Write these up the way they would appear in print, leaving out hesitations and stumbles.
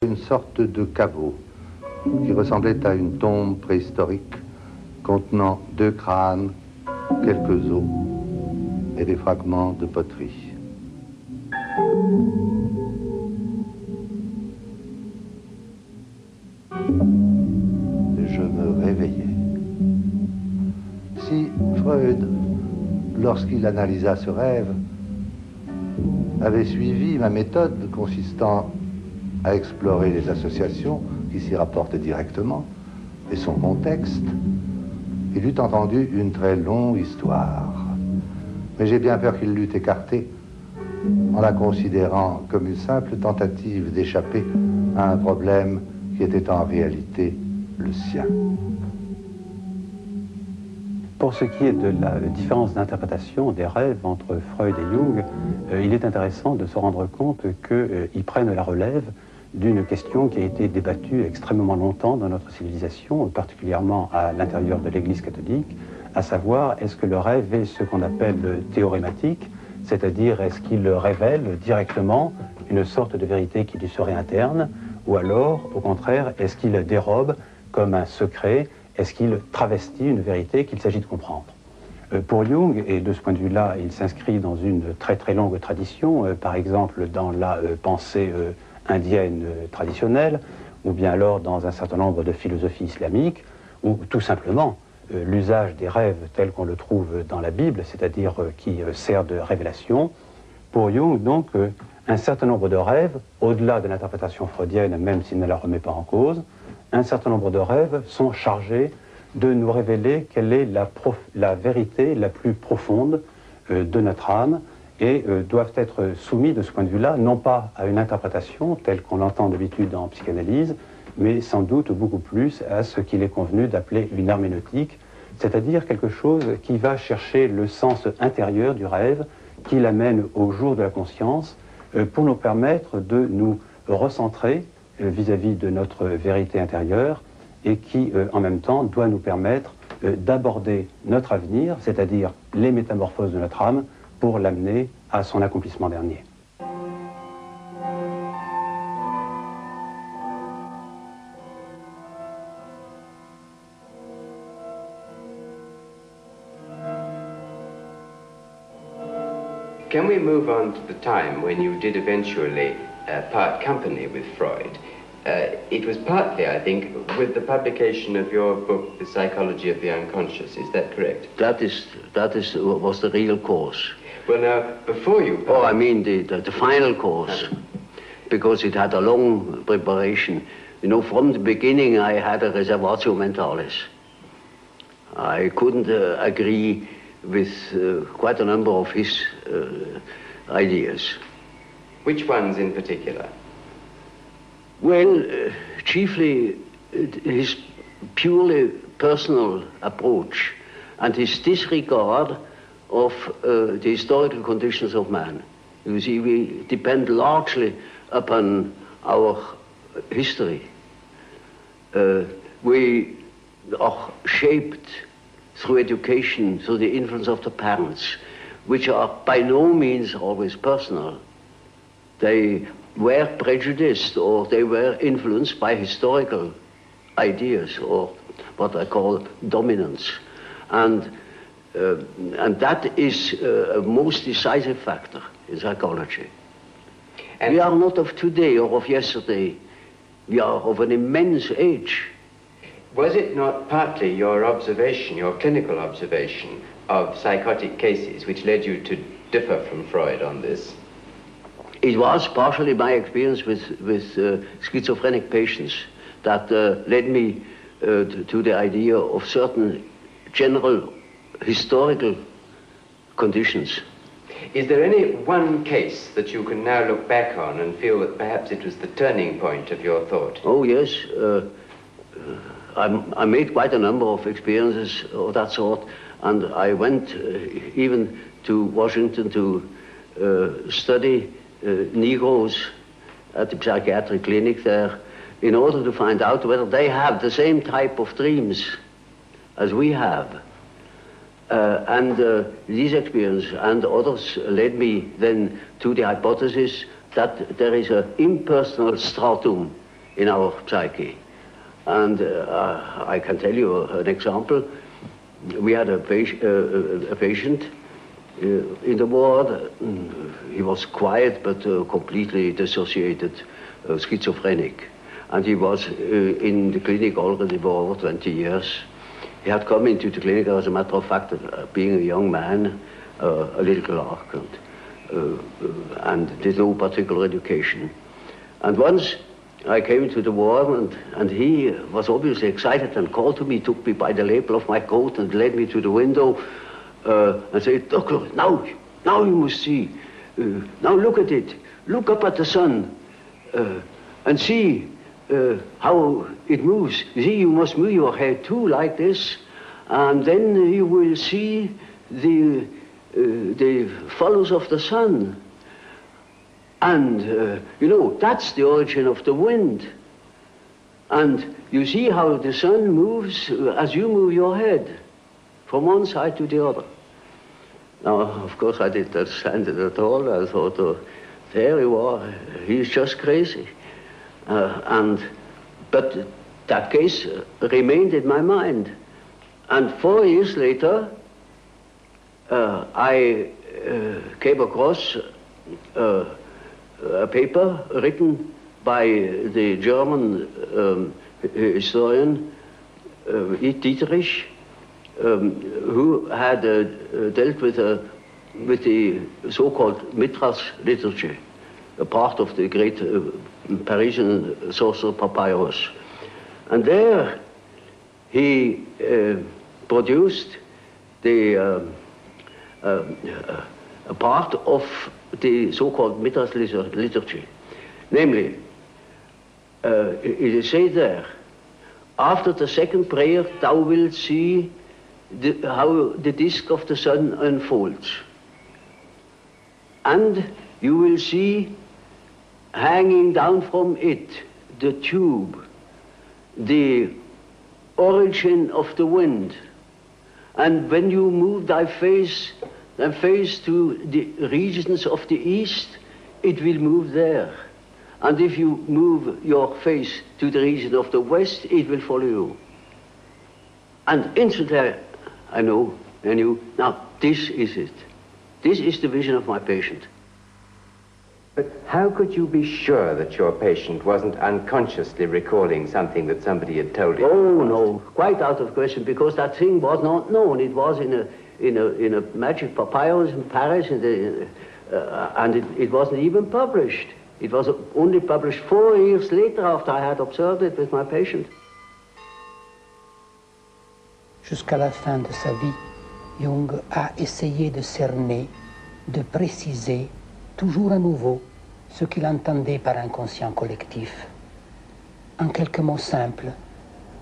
Une sorte de caveau qui ressemblait à une tombe préhistorique contenant 2 crânes, quelques os et des fragments de poterie. Je me réveillais. Si Freud, lorsqu'il analysa ce rêve, avait suivi ma méthode consistant à explorer les associations qui s'y rapportent directement et son contexte, il eût entendu une très longue histoire. Mais j'ai bien peur qu'il l'eût écartée en la considérant comme une simple tentative d'échapper à un problème qui était en réalité le sien. Pour ce qui est de la différence d'interprétation des rêves entre Freud et Jung, il est intéressant de se rendre compte qu'ils prennent la relève d'une question qui a été débattue extrêmement longtemps dans notre civilisation, particulièrement à l'intérieur de l'Église catholique, à savoir, est-ce que le rêve est ce qu'on appelle théorématique, c'est-à-dire est-ce qu'il révèle directement une sorte de vérité qui lui serait interne, ou alors, au contraire, est-ce qu'il dérobe comme un secret, est-ce qu'il travestit une vérité qu'il s'agit de comprendre? Pour Jung, et de ce point de vue-là, il s'inscrit dans une très très longue tradition, par exemple dans la pensée indienne traditionnelle, ou bien alors dans un certain nombre de philosophies islamiques, ou tout simplement l'usage des rêves tel qu'on le trouve dans la Bible, c'est-à-dire qui sert de révélation. Pour Jung, donc, un certain nombre de rêves, au-delà de l'interprétation freudienne, même s'il ne la remet pas en cause, un certain nombre de rêves sont chargés de nous révéler quelle est la vérité la plus profonde de notre âme, et doivent être soumis de ce point de vue-là, non pas à une interprétation telle qu'on l'entend d'habitude en psychanalyse, mais sans doute beaucoup plus à ce qu'il est convenu d'appeler une herméneutique, c'est-à-dire quelque chose qui va chercher le sens intérieur du rêve, qui l'amène au jour de la conscience, pour nous permettre de nous recentrer vis-à-vis de notre vérité intérieure, et qui, en même temps, doit nous permettre d'aborder notre avenir, c'est-à-dire les métamorphoses de notre âme, pour l'amener à son accomplissement dernier. Can we move on to the time when you did eventually part company with Freud? It was partly, I think, with the publication of your book, The Psychology of the Unconscious. Is that correct? That was the real cause. Well, now, before you... Oh, I mean the final course, because it had a long preparation. You know, from the beginning I had a reservatio mentalis. I couldn't agree with quite a number of his ideas. Which ones in particular? Well, chiefly his purely personal approach and his disregard of the historical conditions of man. You see, we depend largely upon our history. We are shaped through education, through the influence of the parents, which are by no means always personal. They were prejudiced or they were influenced by historical ideas or what I call dominance. And that is a most decisive factor in psychology. And we are not of today or of yesterday. We are of an immense age. Was it not partly your observation, your clinical observation of psychotic cases which led you to differ from Freud on this? It was partially my experience with schizophrenic patients that led me to the idea of certain general historical conditions. Is there any one case that you can now look back on and feel that perhaps it was the turning point of your thought? Oh, yes. I made quite a number of experiences of that sort, and I went even to Washington to study Negroes at the psychiatric clinic there in order to find out whether they have the same type of dreams as we have. These experiences and others led me then to the hypothesis that there is an impersonal stratum in our psyche. And I can tell you an example. We had a patient in the ward. He was quiet but completely dissociated, schizophrenic. And he was in the clinic already for over 20 years. He had come into the clinic, as a matter of fact, being a young man, a little clerk, and did no particular education. And once I came into the ward, and he was obviously excited and called to me, took me by the lapel of my coat and led me to the window and said, "Doctor, now you must see. Now look at it. Look up at the sun and see how it moves. You see, you must move your head too, like this, and then you will see the follows of the sun. And, you know, that's the origin of the wind. And you see how the sun moves as you move your head from one side to the other." Now, of course, I didn't understand it at all. I thought, there you are, he's just crazy. But that case remained in my mind. And 4 years later, I came across a paper written by the German historian Dietrich, who had dealt with the so-called Mithras liturgy, a part of the great Parisian sorcerer Papyrus. And there he produced a part of the so-called Mithras liturgy. Namely, it is said there, after the second prayer, thou wilt see how the disk of the sun unfolds. And you will see hanging down from it the tube, the origin of the wind. And when you move thy face to the regions of the east, it will move there. And if you move your face to the region of the west, it will follow you. And instantly I knew, now this is it. This is the vision of my patient. But how could you be sure that your patient wasn't unconsciously recalling something that somebody had told him? Oh no, quite out of question, because that thing was not known. It was in a magic papyrus in Paris, and it wasn't even published. It was only published 4 years later after I had observed it with my patient. Jusqu'à la fin de sa vie, Jung a essayé de cerner, de préciser, toujours à nouveau, ce qu'il entendait par inconscient collectif. En quelques mots simples,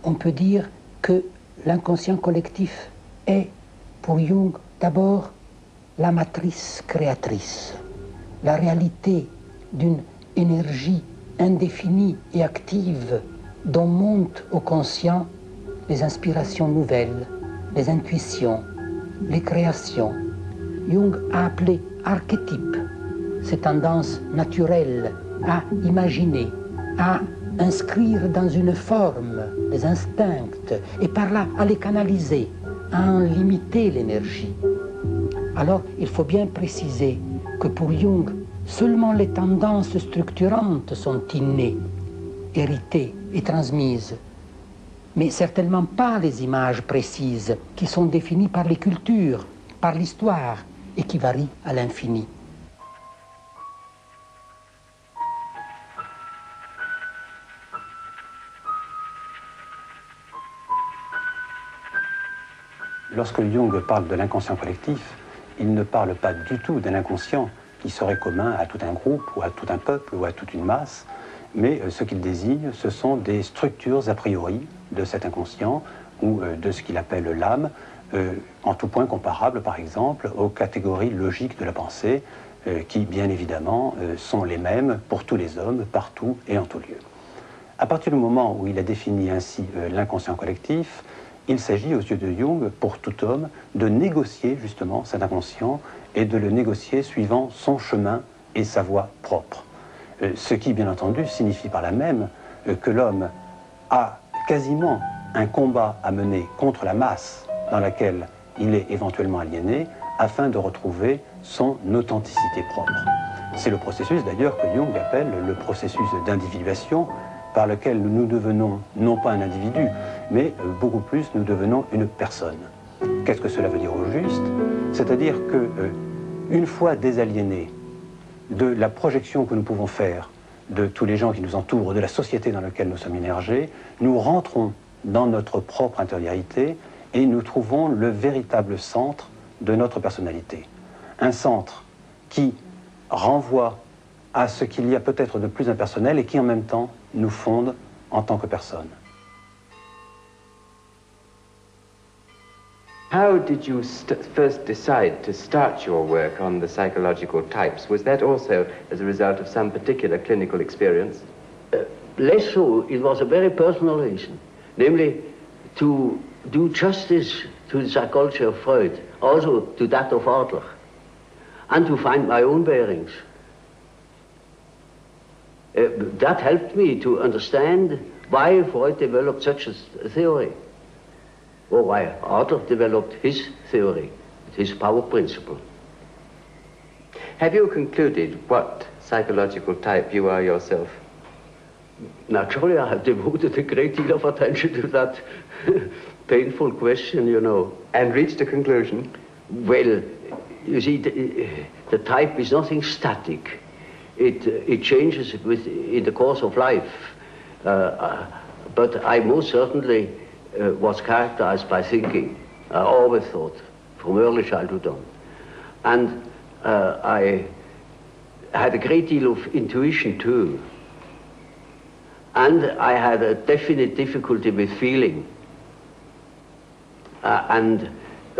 on peut dire que l'inconscient collectif est, pour Jung, d'abord la matrice créatrice, la réalité d'une énergie indéfinie et active dont montent au conscient les inspirations nouvelles, les intuitions, les créations. Jung a appelé archétype ces tendances naturelles à imaginer, à inscrire dans une forme les instincts et par là à les canaliser, à en limiter l'énergie. Alors il faut bien préciser que pour Jung, seulement les tendances structurantes sont innées, héritées et transmises, mais certainement pas les images précises qui sont définies par les cultures, par l'histoire et qui varient à l'infini. Lorsque Jung parle de l'inconscient collectif, il ne parle pas du tout d'un inconscient qui serait commun à tout un groupe, ou à tout un peuple, ou à toute une masse, mais ce qu'il désigne, ce sont des structures a priori de cet inconscient, ou de ce qu'il appelle l'âme, en tout point comparable, par exemple, aux catégories logiques de la pensée, qui, bien évidemment, sont les mêmes pour tous les hommes, partout et en tout lieu. À partir du moment où il a défini ainsi l'inconscient collectif, il s'agit, aux yeux de Jung, pour tout homme, de négocier justement cet inconscient et de le négocier suivant son chemin et sa voie propre. Ce qui, bien entendu, signifie par là même que l'homme a quasiment un combat à mener contre la masse dans laquelle il est éventuellement aliéné, afin de retrouver son authenticité propre. C'est le processus d'ailleurs que Jung appelle le processus d'individuation, par lequel nous devenons non pas un individu, mais beaucoup plus nous devenons une personne. Qu'est-ce que cela veut dire au juste? C'est-à-dire que, une fois désaliénés de la projection que nous pouvons faire de tous les gens qui nous entourent, de la société dans laquelle nous sommes immergés, nous rentrons dans notre propre intériorité et nous trouvons le véritable centre de notre personnalité. Un centre qui renvoie à ce qu'il y a peut-être de plus impersonnel et qui en même temps nous fonde en tant que personne. How did you first decide to start your work on the psychological types? Was that also as a result of some particular clinical experience? Less so. It was a very personal reason, namely to do justice to the psychology of Freud, also to that of Adler, and to find my own bearings. That helped me to understand why Freud developed such a theory, or why Adler developed his theory, his power principle. Have you concluded what psychological type you are yourself? Naturally, I have devoted a great deal of attention to that painful question, you know. And reached a conclusion? Well, you see, the type is nothing static. It changes in the course of life. But I most certainly was characterized by thinking. I always thought, from early childhood on. And I had a great deal of intuition too. And I had a definite difficulty with feeling. And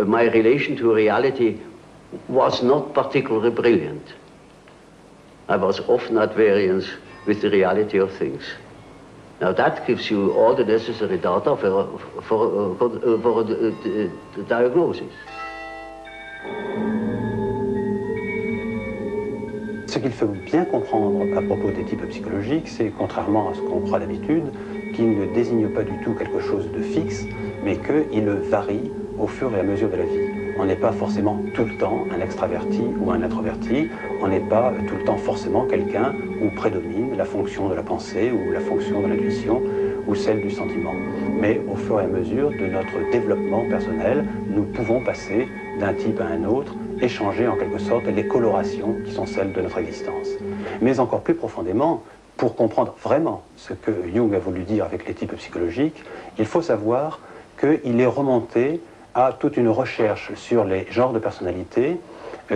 my relation to reality was not particularly brilliant. I was often at variance with the reality of things. Now that gives you all the necessary data for the diagnosis. Ce qu'il faut bien comprendre à propos des types psychologiques, c'est, contrairement à ce qu'on croit d'habitude, qu'ils ne désignent pas du tout quelque chose de fixe, mais qu'ils varient au fur et à mesure de la vie. On n'est pas forcément tout le temps un extraverti ou un introverti, on n'est pas tout le temps forcément quelqu'un où prédomine la fonction de la pensée ou la fonction de l'intuition ou celle du sentiment. Mais au fur et à mesure de notre développement personnel, nous pouvons passer d'un type à un autre, échanger en quelque sorte les colorations qui sont celles de notre existence. Mais encore plus profondément, pour comprendre vraiment ce que Jung a voulu dire avec les types psychologiques, il faut savoir qu'il est remonté à toute une recherche sur les genres de personnalité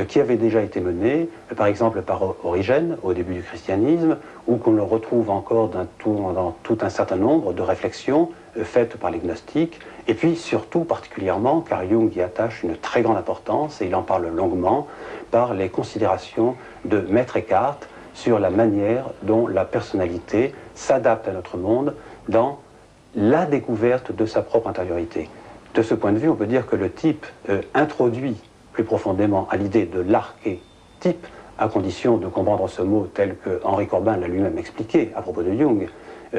qui avait déjà été menée, par exemple par Origène au début du christianisme, ou qu'on le retrouve encore dans tout un certain nombre de réflexions faites par les gnostiques, et puis surtout particulièrement, car Jung y attache une très grande importance, et il en parle longuement, par les considérations de Maître Eckhart sur la manière dont la personnalité s'adapte à notre monde dans la découverte de sa propre intériorité. De ce point de vue, on peut dire que le type introduit plus profondément à l'idée de l'archétype, à condition de comprendre ce mot tel que Henri Corbin l'a lui-même expliqué à propos de Jung,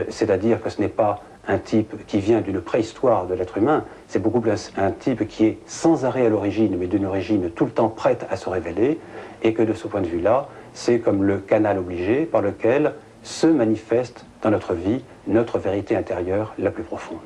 c'est-à-dire que ce n'est pas un type qui vient d'une préhistoire de l'être humain, c'est beaucoup plus un type qui est sans arrêt à l'origine, mais d'une origine tout le temps prête à se révéler, et que de ce point de vue-là, c'est comme le canal obligé par lequel se manifeste dans notre vie notre vérité intérieure la plus profonde.